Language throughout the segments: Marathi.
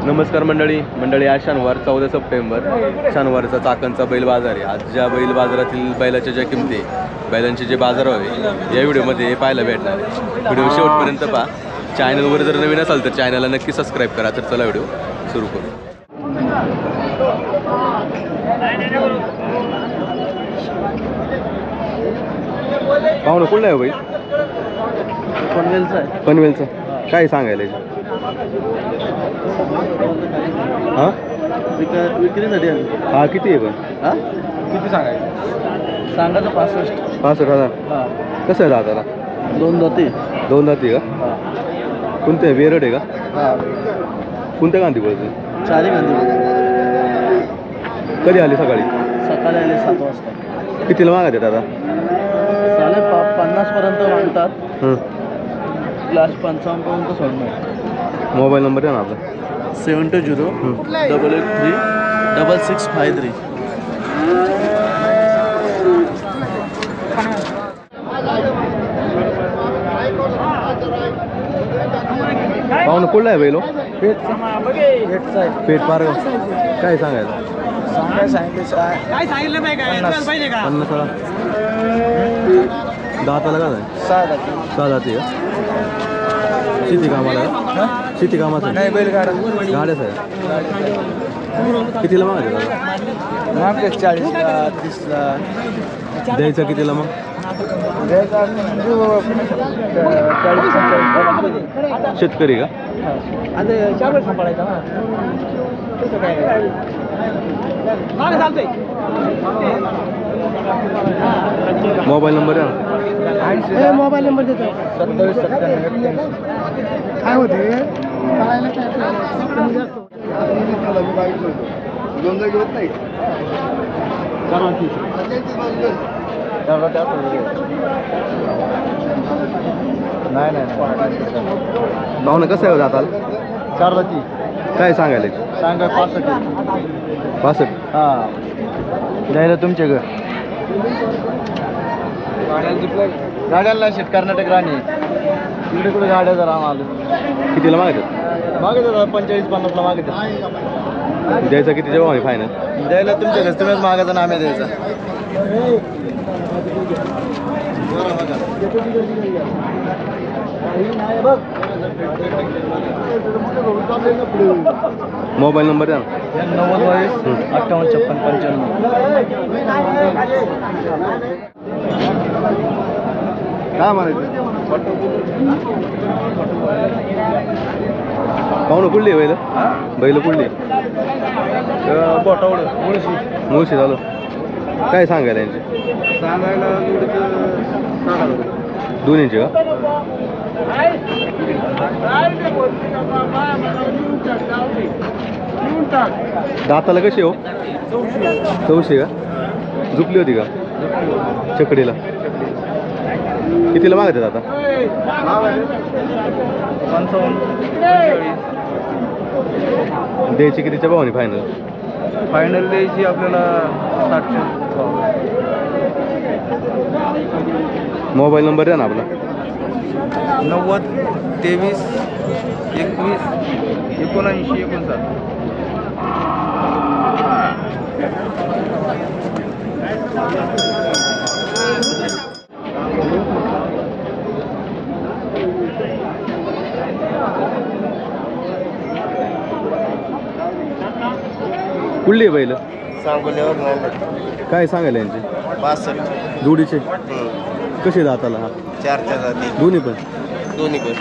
नमस्कार मंडळी आज शनिवार 14 सप्टेंबर शनिवारचा चाकणचा बैल बाजार आहे। आज ज्या बैल बाजारातील बैलाच्या ज्या किमती बैलांचे जे बाजारभाव आहे या व्हिडिओमध्ये पाहायला भेटणार आहे। व्हिडिओ शेवटपर्यंत पहा। चॅनलवर जर नवीन असाल तर चॅनलला नक्की सबस्क्राईब करा। तर चला व्हिडिओ सुरू करू। पाहुणं कुठला आहे बैल? पनवेलचा आहे। पनवेलचा काय सांगायला हां विक्रीसाठी हा किती आहे पण हां किती सांगायचं? सांगायचं 65 65,000। हां कसं आहे दादाला? दोन दाती का? हां कोणते वेरड आहे का? हां कोणत्या गांधी बोलतो? चारी गांधी कधी आली सकाळी? सकाळी आले 7 वाजता। कितीला मागत आहे दादा? 50 पर्यंत मागतात। लास्ट 55 पर्यंत सोडणार। मोबाईल नंबर आहे ना आपला? 7208836653। पाहुणं कुठला आहे बैलो? पेट पार काय सांगायचं? काय सांगितलं पाहिजे का? 50,000 दाताला का नाही? 6 दाती का? शेती कामाला का? शेती कामाचं नाही बैलगाडा गाड्याच आहे। कितीला मागायचं दादा? मागते 40ला 30ला। द्यायचं कितीला मग? शेतकरी का? सांभाळायचा ना तसं काय चालतंय। मोबाईल नंबर आहे ना? मोबाईल नंबर देतो 2797 काय होते नाही पाहुणं कसं आहे दाताला? 4 दाती काय सांगायला? सांगा 65 हां द्यायला तुमच्या घर गाड्यांना शेट कर्नाटक राणी इकडे कुठे गाड्या जरा आम्हाला कितीला मागतात? मागत 45-50ला मागत। द्यायचं किती जेव्हा आहे फायनल? द्यायला तुमच्या घर तुम्हीच मागायचा ना आम्ही द्यायचा। मोबाईल नंबर आहे ना? 90 काय म्हणायचं? पाहुणं कुठली आहे बैल कुठली? बोटावड मुळशी झालं काय सांगायला यांचे? सांगायला दोन्हींचे का? दाताला कशी हो? 400 का? झुपली होती का चकडीला? कितीला मागत आता? 55 द्यायची कितीच्या भावाने फायनल? फायनल द्यायची आपल्याला 700। मोबाईल नंबर आहे ना आपला? 90 23 21 79 59। कुठली आहे बैल? सांगोल्यावर काय सांगायला यांचे? 62 जोडीचे कसे दाताला? हा 4 जाती दोन्ही पण? दोन्ही पण।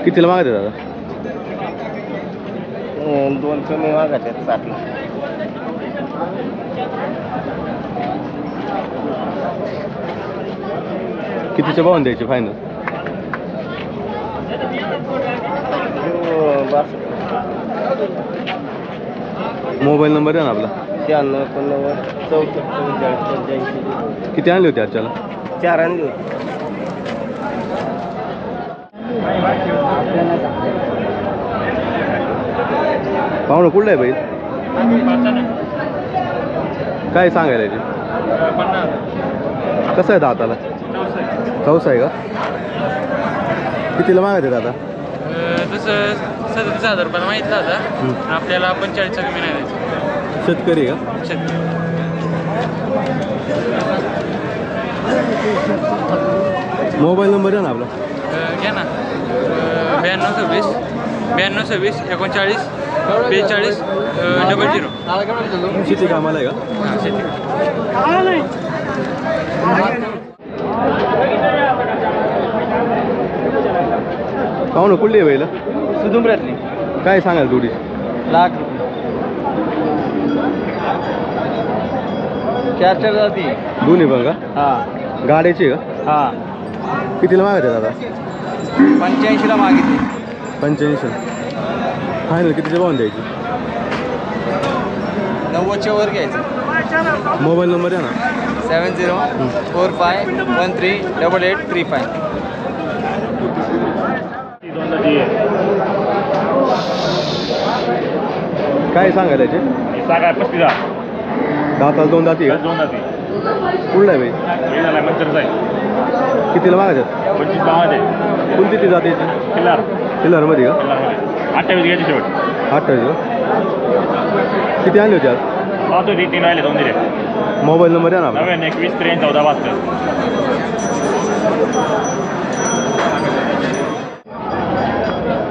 कितीला मागत दादा? 2 कमी मागत आहेत 60ला। कितीच्या भावाने द्यायचे फायनल? 62। मोबाईल नंबर आहे ना आपला? 96 90 64 45 किती आणले होते आजच्याला? 4 आणली होती। पाहुणं कुठलं आहे बैल? काय सांगायला याची? 50,000. कसं आहे दाताला? चौसा आहे का? कितीला मागत आहे दादा? तसं 37,000 रुपयाला माहितलं होता. आपल्याला 45 कमी नाही द्यायचं. शेतकरी आहे का? शेतकरी. मोबाईल नंबर आहे ना आपला? घ्या ना. 9226 39 39 42 00. शेती कामाला आहे का? हां शेती. पाहू ना कुठली आहे बैल? सुदुंबऱ्यातली. काय सांगाल जोडी? लाख 4 जाती. दोन्ही पण का? हा गाड्याची आहे का? हा. कितीला मागत आहे दादा? 85ला मागितली. 85. फायनल कितीच्या पाहून द्यायची? 90च्या वर घ्यायचं. मोबाईल नंबर आहे ना? 7045138835. काय सांगायला याचे? सांगा 35,000. दाताला 2 दाती आहे 2 जाती. का? कुठला आहे बाई? हे झाला मंचरचा आहे. कितीला मागत आहेत? 25 भावामध्ये. कोणती ती जाते याची? किल्लार. किल्लारमध्ये का? किल्लारमध्ये 28 घ्यायची शेवट. 28 का? किती आणली होती आज? पाहतो 3 राहिले 2 दिले. मोबाईल नंबर आहे ना आपला? 91 21 43 14 72.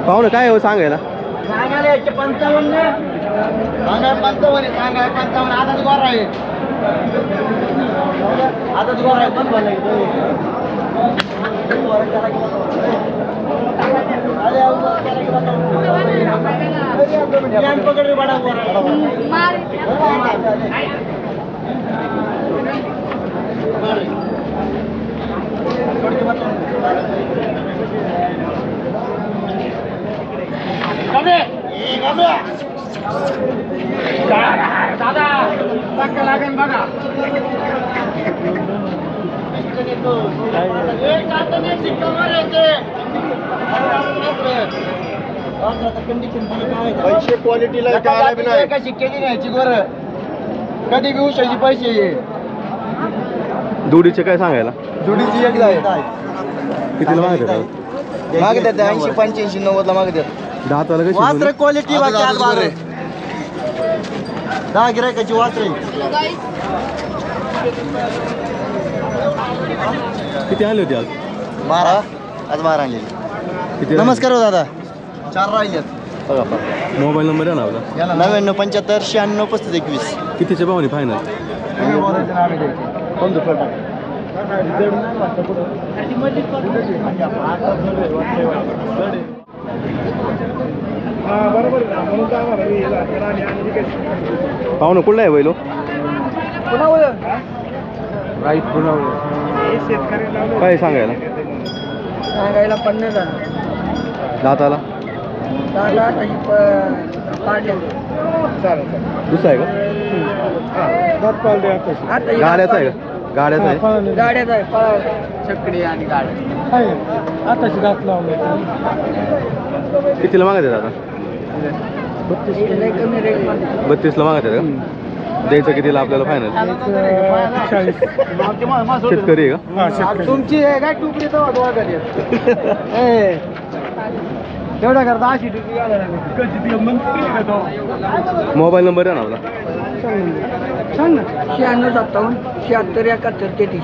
पाहू ना काय हो सांगायला? सांगायला 55. सांगाय 55. सांगाय 55. आताच गोर आहे. आताच गोर आहे. पण भरलं पकड रे बडा गोर. दादा टक्का लागेल बघा. पैसे क्वालिटीला का शिक्क्याची न्यायची गोर. कधी बी उशाची पैसे ये. जोडीचे काय सांगायला? जोडीची एक आहे. कितीला मागत आहेत? मागतात 80 85 90 ला मागतात. दाताला कशी वास्त्र जोडी? क्वालिटी बाकी आज बारे 10 गिरायकाची वास्त्र. किती आणली होती आज? 12. आज 12 आणलेली. किती? नमस्कार हो दादा. 4 राहिल्यात. बघा मोबाईल नंबर आहे ना आपला? 99 75 96 35 21. कितीच्या पाहुणे फायनल? पाहू ना कुठला आहे बैलो? काय सांगायला? सांगायला 50,000. दाताला? दादा पाडले. दुसरा आहे का? गाड्याचा आहे का? गाड्याचा आहे? गाड्याचा आहे. पळाव छकडी आणि गाड्या. आताशी दात लावून कितीला मागत आहे दादा? कमी रेट. 32ला मागत आहे का? द्यायचं कितीला आपल्याला फायनल? शेतकरी आहे का? तुमची आहे काय टुकडी तर तेवढ्या करता 80 मोबाईल नंबर आहे ना आपला? सांग ना. 96 57 76 71 33.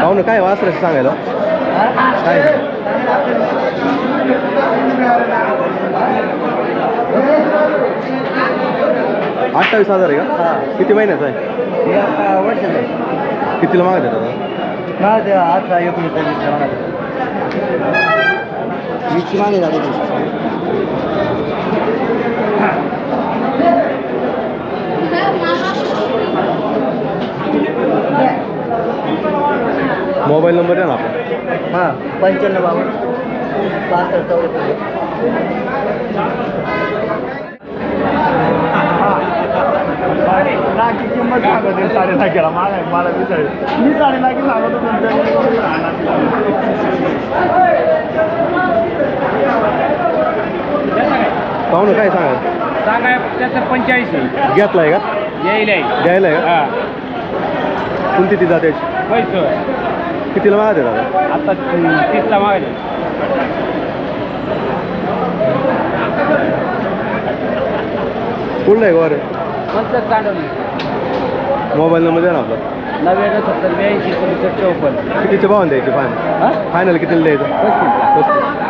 पाहू ना काय वासराचं सांगायला? काय 28,000 आहे का? किती महिन्याचा आहे? कितीला मागत आहे दादा? 18 19 20 मागे झाले. मोबाईल नंबर आहे ना आपला? हां 95 62 64. नाकी किंमत सांगत आहे 9.5 मला विचार मी 9.5 सांगत पाहुणं काय सांगा सांगा त्याचं 45 घेतलाय का यायला द्यायला आहे हा का कोणती ती जाते पैसे कितीला मागते दादा आता 30ला मागले कुठला आहे गोरे पंचायत चांडवली मोबाईल नंबर द्या ना आपला 99 कितीचे भावून द्यायचे फायनल फायनल कितीला द्यायचं 35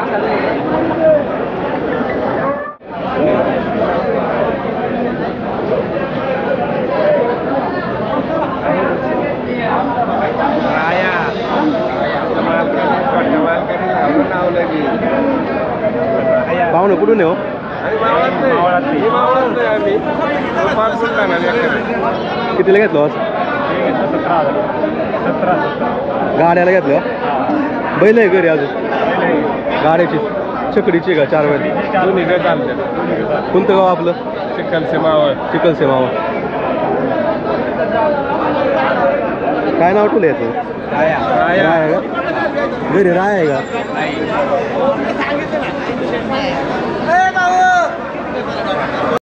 पाहुणं कुठून आहे हो कितीला घेतलं आज 17 गाड्याला घेतलं बैल आहे घरी अजून गाड्याची चकडीची का 4 बैल कोणतं गाव आपलं चिखल सेमावळ काय नाव ठेवलं याचं राय आहे का घरी राय आहे का